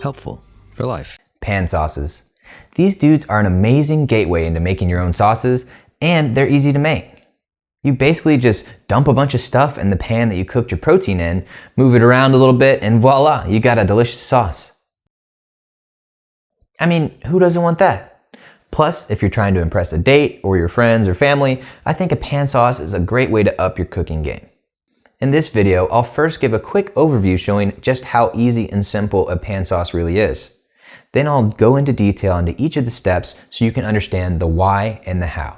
Helpful for life. Pan sauces. These dudes are an amazing gateway into making your own sauces, and they're easy to make. You basically just dump a bunch of stuff in the pan that you cooked your protein in, move it around a little bit, and voila, you got a delicious sauce. I mean, who doesn't want that? Plus, if you're trying to impress a date or your friends or family, I think a pan sauce is a great way to up your cooking game. In this video, I'll first give a quick overview showing just how easy and simple a pan sauce really is. Then I'll go into detail into each of the steps so you can understand the why and the how.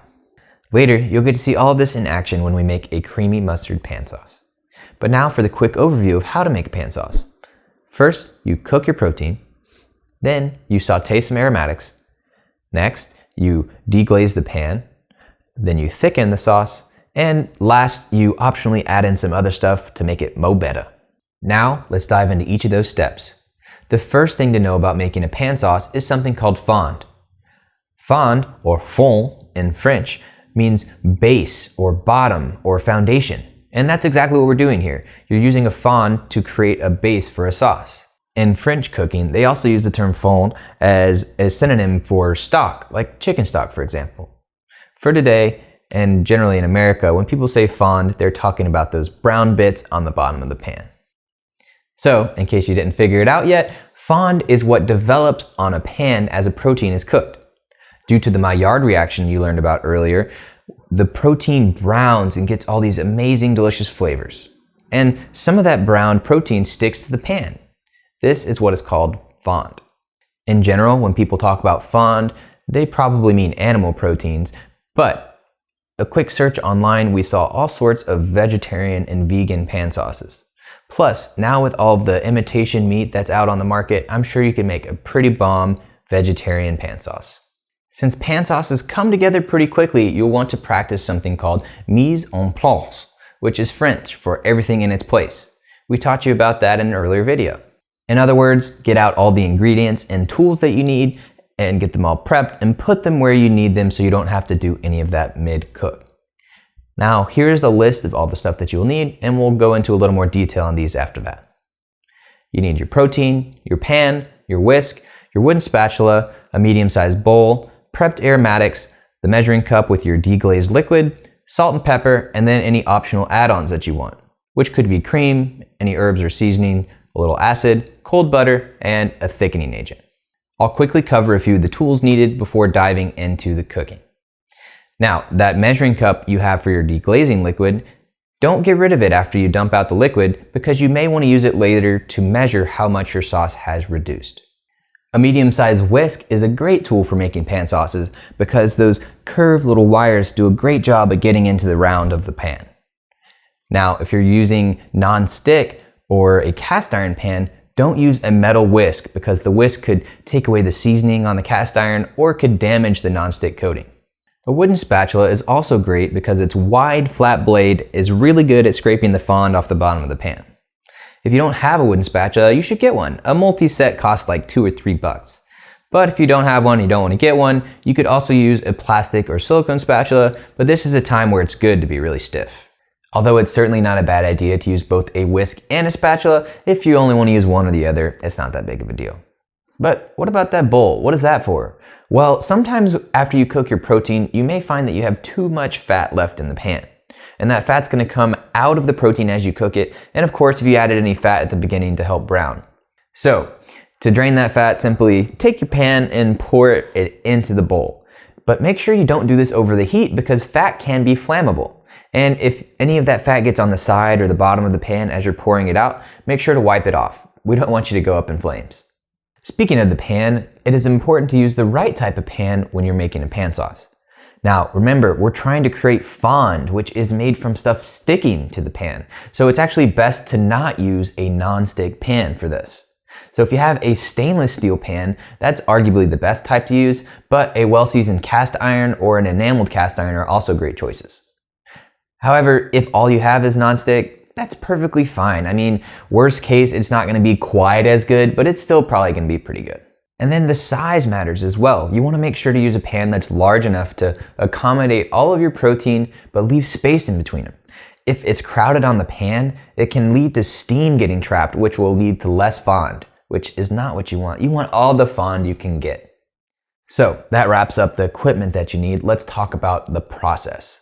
Later, you'll get to see all of this in action when we make a creamy mustard pan sauce. But now for the quick overview of how to make a pan sauce. First, you cook your protein. Then you saute some aromatics. Next, you deglaze the pan. Then you thicken the sauce. And last, you optionally add in some other stuff to make it mo better. Now, let's dive into each of those steps. The first thing to know about making a pan sauce is something called fond. Fond, or fond in French, means base or bottom or foundation. And that's exactly what we're doing here. You're using a fond to create a base for a sauce. In French cooking, they also use the term fond as a synonym for stock, like chicken stock, for example. For today, and generally in America, when people say fond, they're talking about those brown bits on the bottom of the pan. So, in case you didn't figure it out yet, fond is what develops on a pan as a protein is cooked. Due to the Maillard reaction you learned about earlier, the protein browns and gets all these amazing, delicious flavors. And some of that browned protein sticks to the pan. This is what is called fond. In general, when people talk about fond, they probably mean animal proteins, but a quick search online, we saw all sorts of vegetarian and vegan pan sauces. Plus, now with all of the imitation meat that's out on the market, I'm sure you can make a pretty bomb vegetarian pan sauce. Since pan sauces come together pretty quickly, you'll want to practice something called mise en place, which is French for everything in its place. We taught you about that in an earlier video. In other words, get out all the ingredients and tools that you need and get them all prepped and put them where you need them so you don't have to do any of that mid-cook. Now, here's a list of all the stuff that you'll need, and we'll go into a little more detail on these after that. You need your protein, your pan, your whisk, your wooden spatula, a medium-sized bowl, prepped aromatics, the measuring cup with your deglazed liquid, salt and pepper, and then any optional add-ons that you want, which could be cream, any herbs or seasoning, a little acid, cold butter, and a thickening agent. I'll quickly cover a few of the tools needed before diving into the cooking. Now, that measuring cup you have for your deglazing liquid, don't get rid of it after you dump out the liquid because you may want to use it later to measure how much your sauce has reduced. A medium-sized whisk is a great tool for making pan sauces because those curved little wires do a great job at getting into the round of the pan. Now, if you're using non-stick or a cast iron pan, don't use a metal whisk because the whisk could take away the seasoning on the cast iron or could damage the non-stick coating. A wooden spatula is also great because its wide, flat blade is really good at scraping the fond off the bottom of the pan. If you don't have a wooden spatula, you should get one. A multi-set costs like $2 or $3. But if you don't have one and you don't want to get one, you could also use a plastic or silicone spatula, but this is a time where it's good to be really stiff. Although it's certainly not a bad idea to use both a whisk and a spatula, if you only want to use one or the other, it's not that big of a deal. But what about that bowl? What is that for? Well, sometimes after you cook your protein, you may find that you have too much fat left in the pan. And that fat's going to come out of the protein as you cook it, and of course if you added any fat at the beginning to help brown. So, to drain that fat, simply take your pan and pour it into the bowl. But make sure you don't do this over the heat because fat can be flammable. And if any of that fat gets on the side or the bottom of the pan as you're pouring it out, make sure to wipe it off. We don't want you to go up in flames. Speaking of the pan, it is important to use the right type of pan when you're making a pan sauce. Now, remember, we're trying to create fond, which is made from stuff sticking to the pan. So it's actually best to not use a non-stick pan for this. So if you have a stainless steel pan, that's arguably the best type to use, but a well-seasoned cast iron or an enameled cast iron are also great choices. However, if all you have is non-stick, that's perfectly fine. I mean, worst case, it's not gonna be quite as good, but it's still probably gonna be pretty good. And then the size matters as well. You wanna make sure to use a pan that's large enough to accommodate all of your protein, but leave space in between them. If it's crowded on the pan, it can lead to steam getting trapped, which will lead to less fond, which is not what you want. You want all the fond you can get. So that wraps up the equipment that you need. Let's talk about the process.